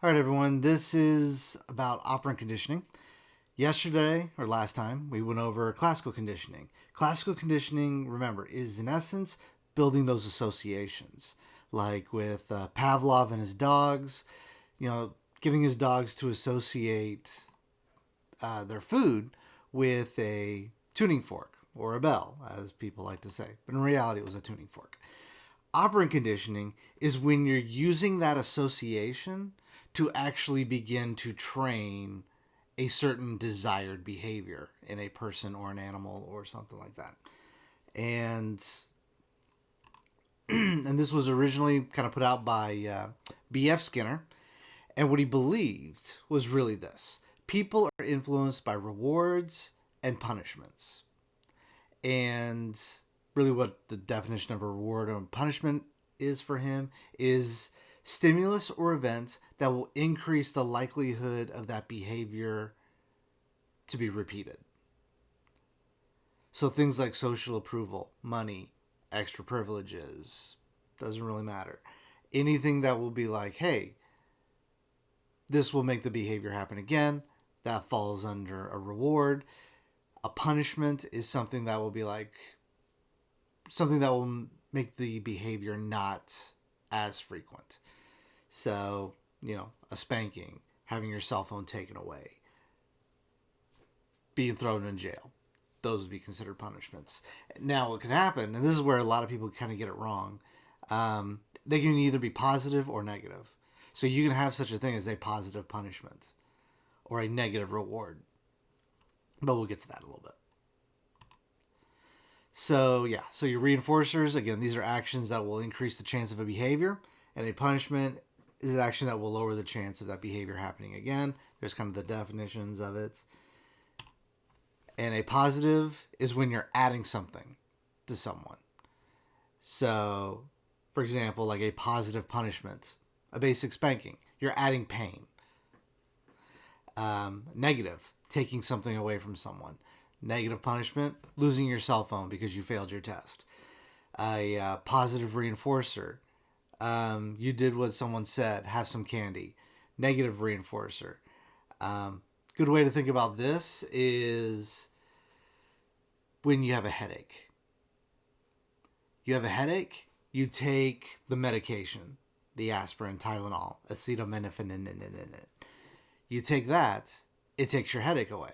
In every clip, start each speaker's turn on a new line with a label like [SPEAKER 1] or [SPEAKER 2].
[SPEAKER 1] All right, everyone. This is about operant conditioning. Yesterday, or last time, we went over classical conditioning. Classical conditioning, remember, is in essence building those associations. Like with Pavlov and his dogs, getting his dogs to associate their food with a tuning fork or a bell, as people like to say. But in reality, it was a tuning fork. Operant conditioning is when you're using that association to actually begin to train a certain desired behavior in a person or an animal or something like that. And and this was originally kind of put out by B.F. Skinner. And what he believed was really this: people are influenced by rewards and punishments. And really, what the definition of a reward or punishment is for him is stimulus or event that will increase the likelihood of that behavior to be repeated. So things like social approval, money, extra privileges, doesn't really matter. Anything that will be like, hey, this will make the behavior happen again, that falls under a reward. A punishment is something that will be like, something that will make the behavior not as frequent. So, a spanking, having your cell phone taken away, being thrown in jail. Those would be considered punishments. Now, what can happen, and this is where a lot of people kind of get it wrong, they can either be positive or negative. So you can have such a thing as a positive punishment or a negative reward. But we'll get to that in a little bit. So your reinforcers, again, these are actions that will increase the chance of a behavior, and a punishment is an action that will lower the chance of that behavior happening again. There's kind of the definitions of it. And a positive is when you're adding something to someone. So, for example, like a positive punishment, a basic spanking, you're adding pain. Negative, taking something away from someone. Negative punishment, losing your cell phone because you failed your test. A positive reinforcer, you did what someone said, have some candy. Negative reinforcer. Good way to think about this is when you have a headache. You have a headache, you take the medication, the aspirin, Tylenol, acetaminophen. You take that, it takes your headache away.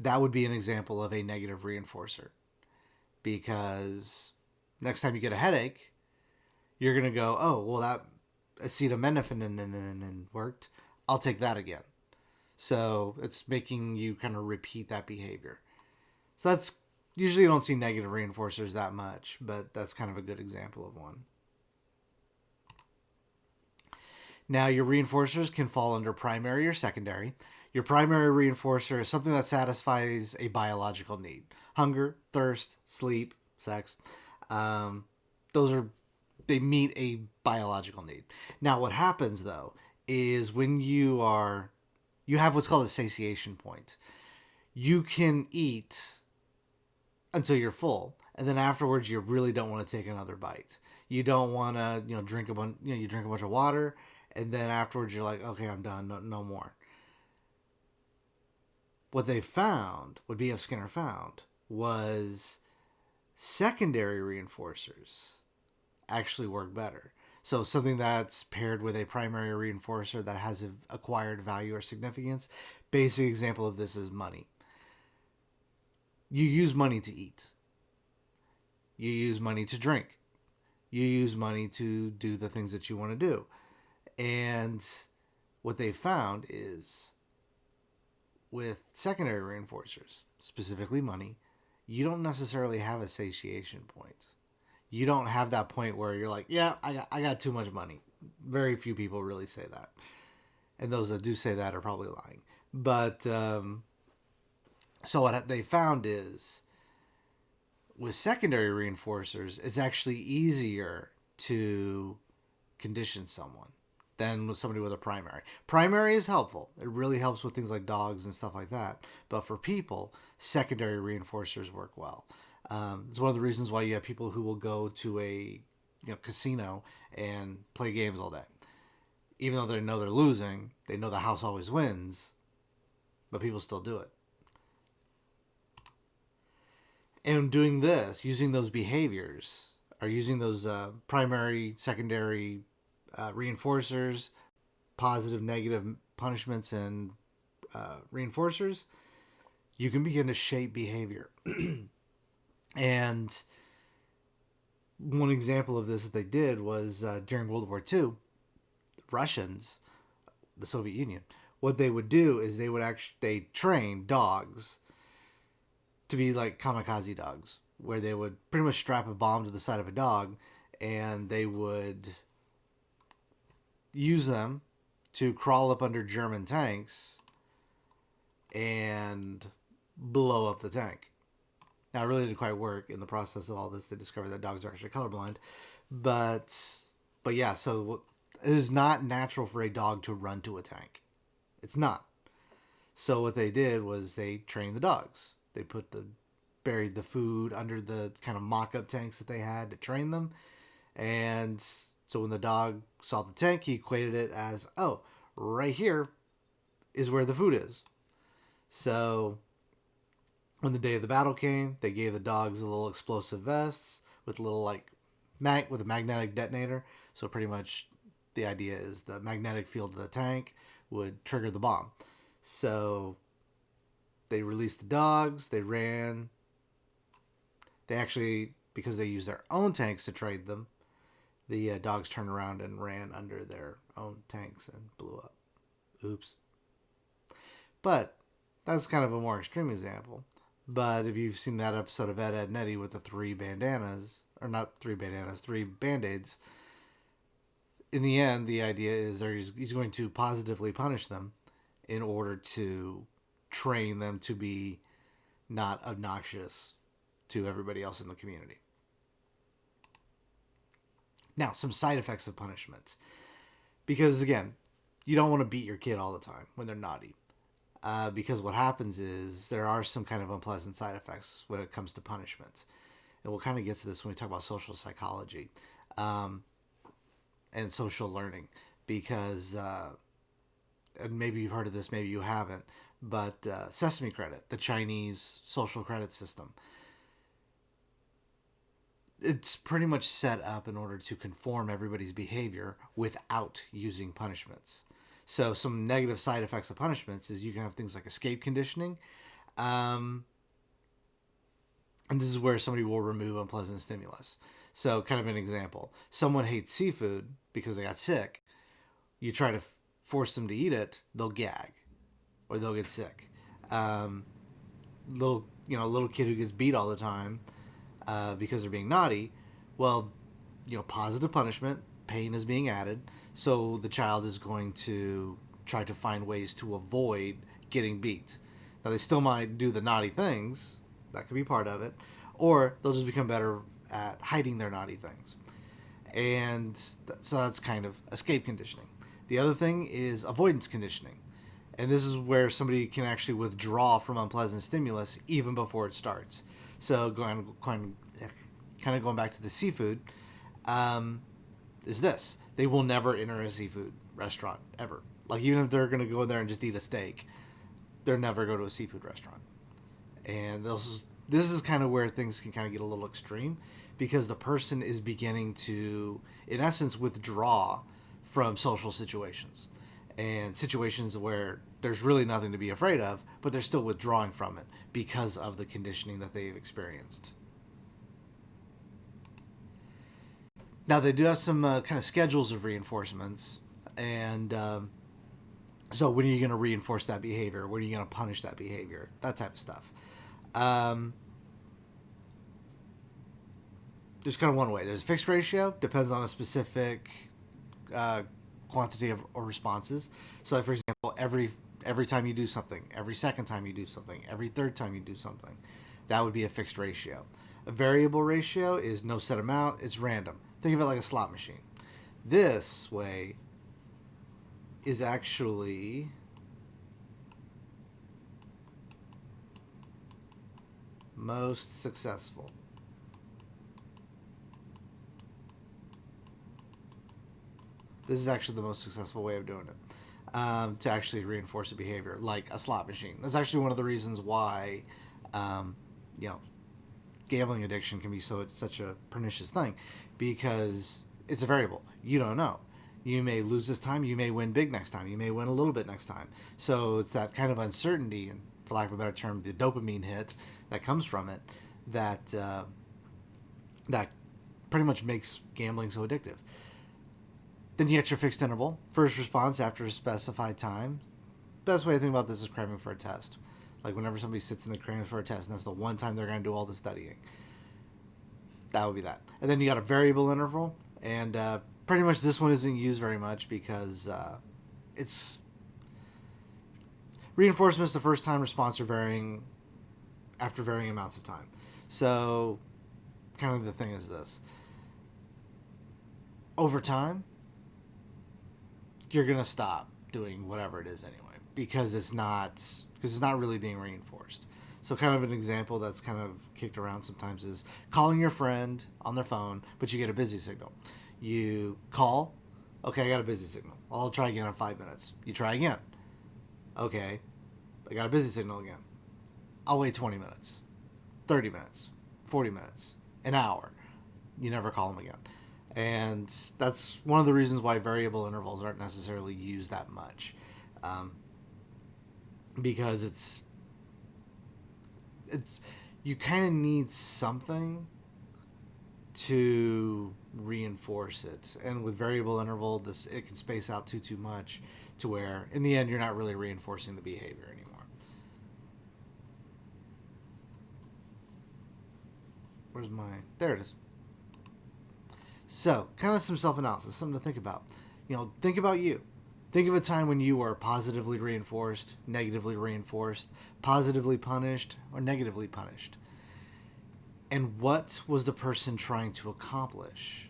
[SPEAKER 1] That would be an example of a negative reinforcer. Because next time you get a headache, you're going to go, oh, well, that acetaminophen worked. I'll take that again. So it's making you kind of repeat that behavior. So that's usually you don't see negative reinforcers that much, but that's kind of a good example of one. Now, your reinforcers can fall under primary or secondary. Your primary reinforcer is something that satisfies a biological need: hunger, thirst, sleep, sex. They meet a biological need. Now, what happens though is when you have what's called a satiation point. You can eat until you're full, and then afterwards you really don't want to take another bite. You don't want to, drink a bunch. You drink a bunch of water, and then afterwards you're like, okay, I'm done, no more. What B.F. Skinner found, was secondary reinforcers actually work better. So something that's paired with a primary reinforcer that has an acquired value or significance. Basic example of this is money. You use money to eat. You use money to drink. You use money to do the things that you want to do. And what they found is with secondary reinforcers, specifically money, you don't necessarily have a satiation point. You don't have that point where you're like, yeah, I got too much money. Very few people really say that. And those that do say that are probably lying. But so what they found is with secondary reinforcers, it's actually easier to condition someone than with somebody with a primary. Primary is helpful. It really helps with things like dogs and stuff like that. But for people, secondary reinforcers work well. It's one of the reasons why you have people who will go to a casino and play games all day. even though they know they're losing, they know the house always wins, but people still do it. And doing this, using those behaviors, or using those primary, secondary reinforcers, positive, negative punishments, and reinforcers, you can begin to shape behavior. And one example of this that they did was during World War II, Russians, the Soviet Union, what they would do is they train dogs to be like kamikaze dogs, where they would pretty much strap a bomb to the side of a dog, and they would use them to crawl up under German tanks and blow up the tank. Now, it really didn't quite work. In the process of all this, they discovered that dogs are actually colorblind. But yeah, so it is not natural for a dog to run to a tank. It's not. So what they did was they trained the dogs. They buried the food under the kind of mock-up tanks that they had to train them. And so when the dog saw the tank, he equated it as, oh, right here is where the food is. So when the day of the battle came, they gave the dogs a little explosive vests with a little with a magnetic detonator. So pretty much the idea is the magnetic field of the tank would trigger the bomb. So they released the dogs. They ran. They actually, because they used their own tanks to trade them, the dogs turned around and ran under their own tanks and blew up. Oops. But that's kind of a more extreme example. But if you've seen that episode of Ed, Ed, and Eddie with the three bandanas, or not three bandanas, three band-aids, in the end, the idea is he's going to positively punish them in order to train them to be not obnoxious to everybody else in the community. Now, some side effects of punishment. Because, again, you don't want to beat your kid all the time when they're naughty. Because what happens is there are some kind of unpleasant side effects when it comes to punishment. And we'll kind of get to this when we talk about social psychology and social learning. Because, and maybe you've heard of this, maybe you haven't, but Sesame Credit, the Chinese social credit system, it's pretty much set up in order to conform everybody's behavior without using punishments. So some negative side effects of punishments is you can have things like escape conditioning. And this is where somebody will remove unpleasant stimulus. So kind of an example. Someone hates seafood because they got sick. You try to force them to eat it, they'll gag or they'll get sick. Little kid who gets beat all the time because they're being naughty. Well, positive punishment, pain is being added. So the child is going to try to find ways to avoid getting beat. Now, they still might do the naughty things. That could be part of it. Or they'll just become better at hiding their naughty things. And so that's kind of escape conditioning. The other thing is avoidance conditioning. And this is where somebody can actually withdraw from unpleasant stimulus even before it starts. So kind of going back to the seafood, is this. They will never enter a seafood restaurant, ever. Like, even if they're going to go there and just eat a steak, they'll never go to a seafood restaurant. And this is kind of where things can kind of get a little extreme, because the person is beginning to, in essence, withdraw from social situations. And situations where there's really nothing to be afraid of, but they're still withdrawing from it because of the conditioning that they've experienced. Now, they do have some kind of schedules of reinforcements. And so when are you going to reinforce that behavior? When are you going to punish that behavior? That type of stuff. There's kind of one way. There's a fixed ratio. Depends on a specific quantity of responses. So, like, for example, every time you do something, every second time you do something, every third time you do something, that would be a fixed ratio. A variable ratio is no set amount. It's random. Think of it like a slot machine. This way is actually most successful. This is actually the most successful way of doing it, to actually reinforce a behavior, like a slot machine. That's actually one of the reasons why, um, you know, gambling addiction can be such a pernicious thing, because it's a variable. You don't know. You may lose this time. You may win big next time. You may win a little bit next time. So it's that kind of uncertainty, and for lack of a better term, the dopamine hit that comes from it, that that pretty much makes gambling so addictive. Then you get your fixed interval. First response after a specified time. Best way to think about this is cramming for a test. Like whenever somebody sits in the cramming for a test, and that's the one time they're going to do all the studying. That would be that. And then you got a variable interval, and pretty much this one isn't used very much because it's reinforcements the first time response are varying after varying amounts of time. So kind of the thing is this. Over time, you're going to stop doing whatever it is anyway because it's not really being reinforced. So kind of an example that's kind of kicked around sometimes is calling your friend on their phone, but you get a busy signal. You call, okay, I got a busy signal. I'll try again in 5 minutes. You try again. Okay, I got a busy signal again. I'll wait 20 minutes, 30 minutes, 40 minutes, an hour. You never call them again. And that's one of the reasons why variable intervals aren't necessarily used that much. Because it's you kind of need something to reinforce it, and with variable interval, it can space out too much to where in the end you're not really reinforcing the behavior anymore. There it is. So kind of some self-analysis, something to think about. Think about you. Think of a time when you were positively reinforced, negatively reinforced, positively punished, or negatively punished. And what was the person trying to accomplish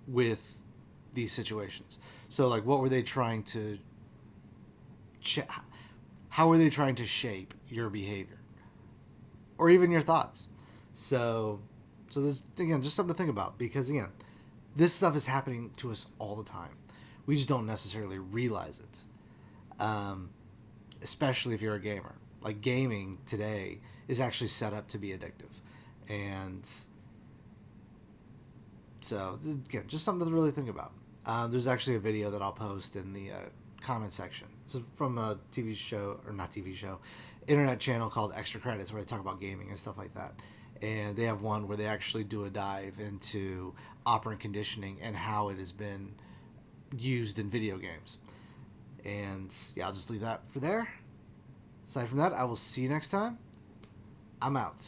[SPEAKER 1] with these situations? So, like, what were they trying to... how were they trying to shape your behavior? Or even your thoughts? So this, again, just something to think about. Because, again, this stuff is happening to us all the time. We just don't necessarily realize it. Especially if you're a gamer. Like, gaming today is actually set up to be addictive. And so, again, just something to really think about. There's actually a video that I'll post in the comment section. It's from a TV show, or not TV show, internet channel called Extra Credits, where they talk about gaming and stuff like that. And they have one where they actually do a dive into operant conditioning and how it has been used in video games. And yeah, I'll just leave that for there. Aside from that, I will see you next time. I'm out.